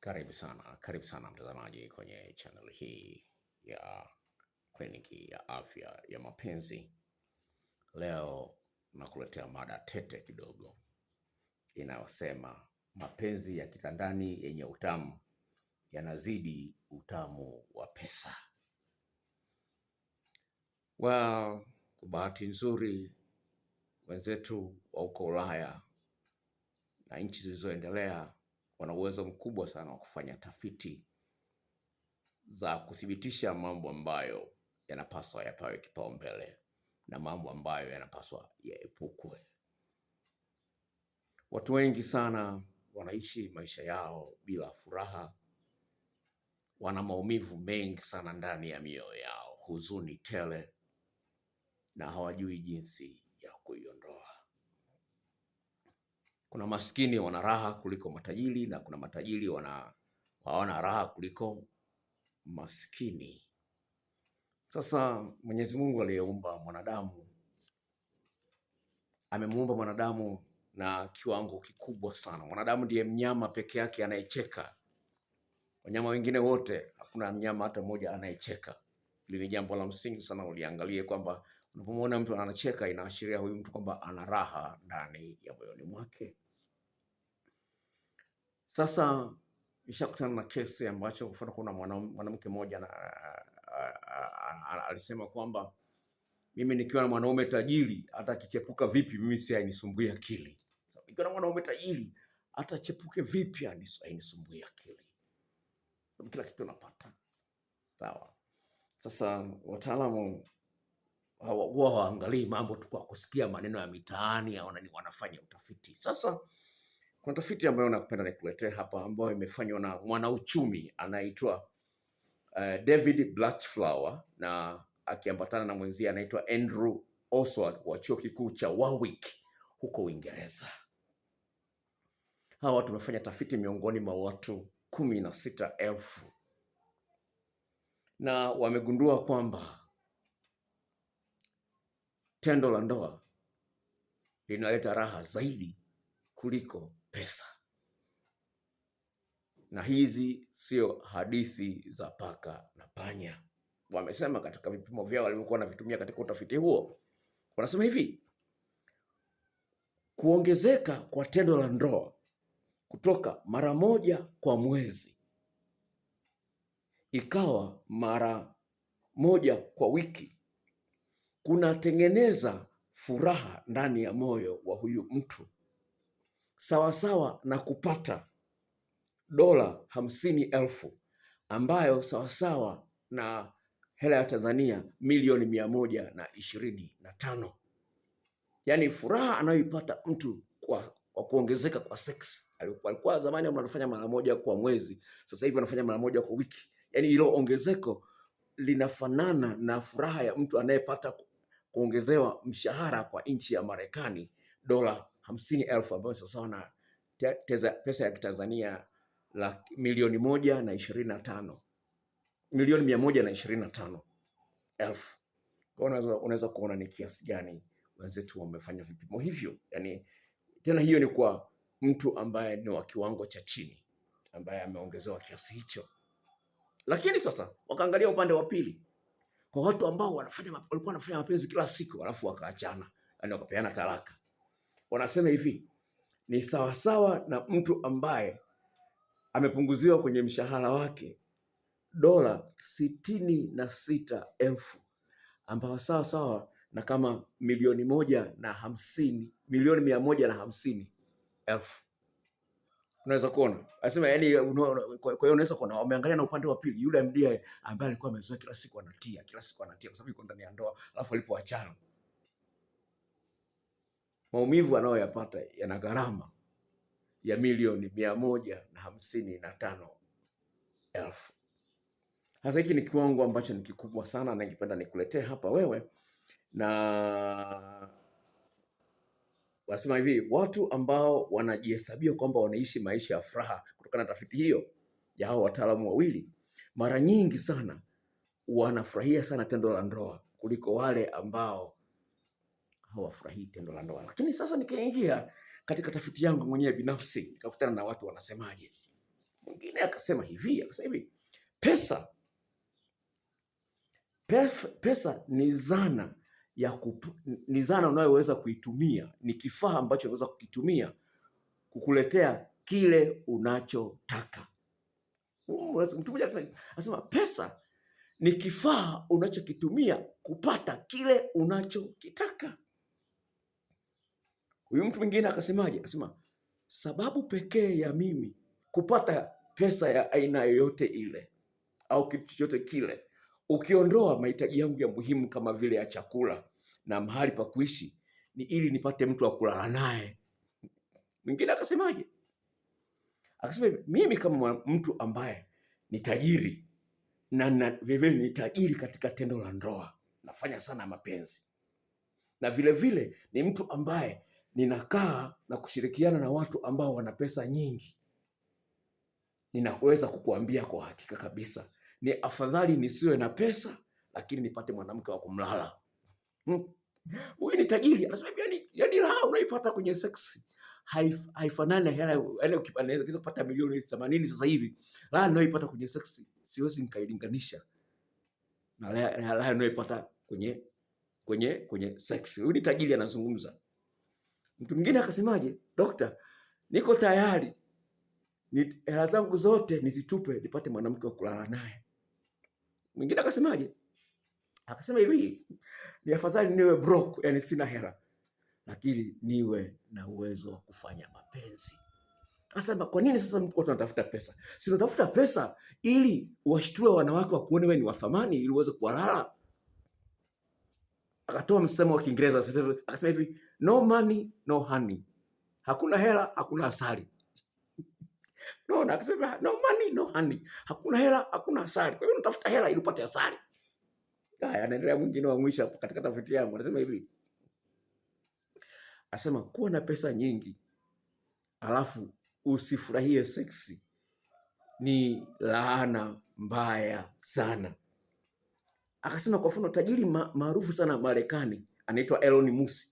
Karibu sana mtazamaji kwenye channel hii ya kliniki ya afya ya mapenzi. Leo nakuletea mada tete kidogo inayosema mapenzi ya kitandani yenye utamu yanazidi utamu wa pesa. Kwa bahati nzuri wenzetu wa huko Ulaya na nchi zilizoendelea wana uwezo mkubwa sana wa kufanya tafiti za kuthibitisha mambo ambayo yanapaswa yapawe kipaumbele na mambo ambayo yanapaswa yaepukwe. Watu wengi sana wanaishi maisha yao bila furaha, wana maumivu mengi sana ndani ya mioyo yao, huzuni tele, na hawajui jinsi ya kuiondoa. Kuna maskini wana raha kuliko matajiri, na kuna matajiri hawana raha kuliko maskini. Sasa Mwenyezi Mungu aliyeumba mwanadamu amemuumba mwanadamu na kiwango kikubwa sana. Mwanadamu ndiye mnyama peke yake anayecheka. Wanyama wengine wote, hakuna mnyama hata mmoja anayecheka. Hili ni jambo la msingi sana uliangalie, kwamba unapomwona mtu anacheka inaashiria huyu mtu kwamba ana raha ndani ya moyoni mwake. Sasa nishakutana na kesi ambacho kuna mwanamke mmoja alisema kwamba mimi nikiwa na mwanaume tajiri hata akichepuka vipi mimi si hainisumbui akili. Nikiwa na mwanaume tajiri hata chepuke vipi hainisumbui akili. Kila kitu napata. Sawa. Sasa wataalamu huwa hawaangalii mambo tu kwa kusikia maneno ya mitaani au wanafanya utafiti. Sasa kuna tafiti ambayo nakupenda nikuletee hapa, ambayo imefanywa na mwanauchumi anaitwa David Blatchflower na akiambatana na mwenzie anaitwa Andrew Oswald wa chuo kikuu cha Warwick huko Uingereza. Hawa watu wamefanya tafiti miongoni mwa watu 16,000 na wamegundua kwamba tendo la ndoa linaleta raha zaidi kuliko pesa. Na hizi sio hadithi za paka na panya. Wamesema katika vipimo vyao walivyokuwa wanavitumia katika utafiti huo, wanasema hivi: kuongezeka kwa tendo la ndoa kutoka mara moja kwa mwezi ikawa mara moja kwa wiki kunatengeneza furaha ndani ya moyo wa huyu mtu, sawasawa na kupata $50,000 ambayo sawasawa na hela ya Tanzania milioni 125. Yaani furaha anayoipata mtu kwa kuongezeka kwa sex. Alikuwa zamani wanafanya mara moja kwa mwezi, sasa hivi wanafanya mara moja kwa wiki. Yaani hilo ongezeko linafanana na furaha ya mtu anayepata kuongezewa mshahara kwa nchi ya Marekani $50,000 ambayo sawasawa na pesa ya Kitanzania milioni 125. Milioni 125,000. Unaweza kuona ni kiasi gani wenzetu wamefanya vipimo hivyo. Yani tena hiyo ni kwa mtu ambaye ni wa kiwango cha chini, ambaye ameongezewa kiasi hicho. Lakini sasa wakaangalia upande wa pili, kwa watu ambao walikuwa wanafanya mapenzi kila siku alafu wakaachana, yani wakapeana talaka. Wanasema hivi, ni sawasawa na mtu ambaye amepunguziwa kwenye mshahara wake $66,000 ambao sawa na kama milioni 150,000. Unaweza kuona. Anasema yani, kwa hiyo unaweza kuona wameangalia na upande wa pili, yule ndiye ambaye alikuwa amezoea kila siku anatia kwa sababu yuko ndani ya ndoa, alafu alipoachana maumivu anayoyapata yana gharama ya milioni 155,000. Sasa hiki ni kiwango ambacho ni kikubwa sana, na ningependa nikuletee hapa wewe. Na wasema hivi, watu ambao wanajihesabia kwamba wanaishi maisha ya furaha kutokana na tafiti hiyo ya hao wataalamu wawili, mara nyingi sana wanafurahia sana tendo la ndoa kuliko wale ambao hawafurahii tendo la ndoa. Lakini sasa nikaingia katika tafiti yangu mwenyewe binafsi, nikakutana na watu wanasemaje. Mwingine akasema hivi, pesa ni zana ni zana unayoweza kuitumia, ni kifaa ambacho unaweza kukitumia kukuletea kile unachotaka. Mtu mmoja anasema pesa ni kifaa unachokitumia kupata kile unachokitaka. Huyu mtu mwingine akasemaje? Akasema sababu pekee ya mimi kupata pesa ya aina yoyote ile au kitu chochote kile, ukiondoa mahitaji yangu ya muhimu kama vile ya chakula na mahali pa kuishi, ni ili nipate mtu wa kulala naye. Mwingine akasemaje? Akasema mimi kama mtu ambaye ni tajiri na vile ni tajiri katika tendo la ndoa, nafanya sana mapenzi, na vile ni mtu ambaye ninakaa na kushirikiana na watu ambao wana pesa nyingi, ninaweza kukuambia kwa hakika kabisa ni afadhali nisiwe na pesa lakini nipate mwanamke wa kumlala. Huyu ni tajiri, anasema yani raha unaipata kwenye seksi haifanani hela. Yani ukipata kupata milioni 80 sasa hivi, raha unaipata kwenye seksi siwezi nikailinganisha na raha unaipata kwenye seksi. Huyu ni tajiri anazungumza. Mtu mwingine akasemaje? Dokta, niko tayari hela zangu zote nizitupe nipate mwanamke wa kulala naye. Mwingine akasemaje? Akasema hivi, ni afadhali niwe broke, yani sina hela, lakini niwe na uwezo wa kufanya mapenzi. Sasa kwa nini sasa mtu anatafuta pesa? Si unatafuta pesa ili washtue wanawake wa kuone wewe ni wa thamani ili uweze kuwalala. Akatoa msemo wa Kiingereza akasema hivi, no money no honey. Hakuna hela hakuna asali. No, akasema no money no honey. Hakuna hela hakuna asali. Kwa hiyo unatafuta hela ili upate asali. Haya, anaendelea mwingine wa mwisho hapo katika tafiti yangu. Anasema hivi. Asema kuwa na pesa nyingi alafu usifurahie seksi ni laana mbaya sana. Akasema kwa mfano tajiri maarufu sana Marekani anaitwa Elon Musk,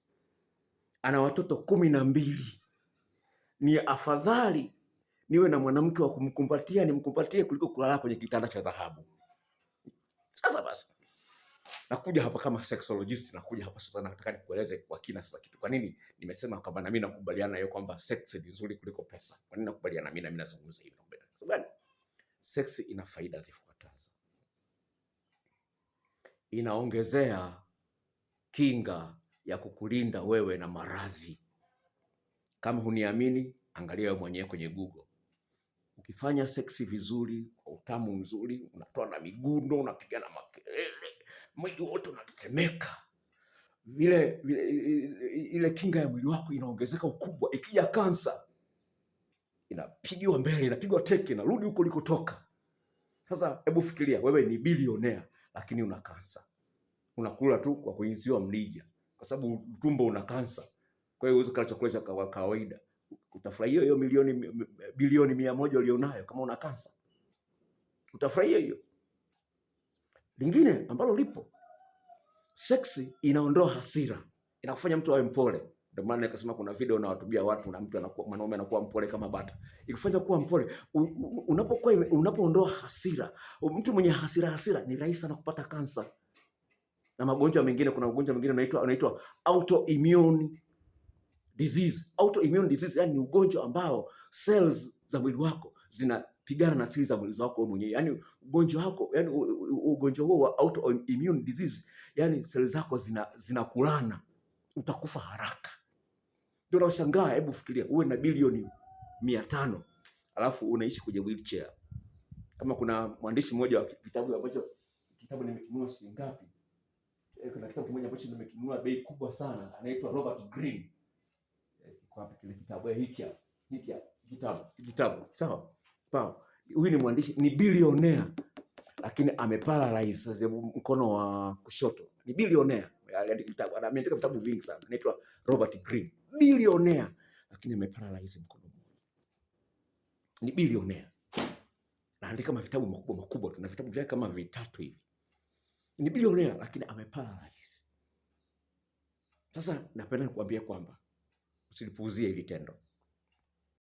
ana watoto 12. Ni afadhali niwe na mwanamke wa nimkumbatie kuliko kulala kwenye kitanda cha dhahabu. Sasa basi, nakuja hapa kama sexologist, nakuja hapa sasa nataka nikueleze kwa kina sasa kitu. Kwa nini nimesema kwamba na mimi nakubaliana nayo kwamba sex ni nzuri kuliko pesa? Kwa nini nakubaliana na mimi nazungumza hivi? Sababu sex ina faida zifuatazo. Inaongezea kinga ya kukulinda wewe na maradhi. Kama huniamini, angalia wewe mwenyewe kwenye Google. Ukifanya seksi vizuri, kwa utamu mzuri, unatoa na migundo, unapiga na makelele, mwili wote unatetemeka. Ile kinga ya mwili wako inaongezeka ukubwa. Ikija kansa, inapigiwa mbele, inapigwa teke, inarudi huko ulikotoka. Sasa hebu fikiria, wewe ni bilionea lakini una kansa. Unakula tu kwa kuinziwa mlija kwa sababu tumbo una kansa. Kwa hiyo uweze kula chakula cha kawaida. Utafurahia hiyo bilioni 100 ulionayo kama una kansa? Utafurahia hiyo? Lingine ambalo lipo, seksi inaondoa hasira, inakufanya mtu awe mpole. Ndio maana nikasema kuna video unawatubia watu na mtu anakuwa mwanaume anakuwa mpole kama bata. Ikufanya kuwa mpole. Unapoondoa hasira, mtu mwenye hasira ni rahisi sana kupata kansa. Na magonjwa mengine, kuna ugonjwa mwingine unaitwa autoimmune disease. Autoimmune disease yani ni ugonjwa ambao cells za mwili wako zinapigana na seli za mwili wako mwenyewe. Yani ugonjwa wako, yani ugonjwa huo wa autoimmune disease, yani seli zako zinakulana, utakufa haraka. Ndio unashangaa, hebu fikiria uwe na bilioni 500 alafu unaishi kwenye wheelchair. Kama kuna mwandishi mmoja wa kitabu ambacho nimekinunua shilingi ngapi? Kuna kitabu kimoja ambacho nimekinunua bei kubwa sana, anaitwa Robert Greene. Kwa hapa kile kitabu kitabu. Sawa? Huyu ni mwandishi, ni bilionea lakini ameparalyze sasa mkono wa kushoto. Ni bilionea. Aliandika kitabu, ameandika vitabu vingi sana. Anaitwa Robert Greene. Bilionea lakini ameparalyze mkono mmoja. Ni bilionea. Anaandika vitabu makubwa. Tuna vitabu vyake kama 3 hivi. Ni bilionea lakini ameparalyze. Sasa napenda kukuambia kwamba usilipuuzie hili tendo.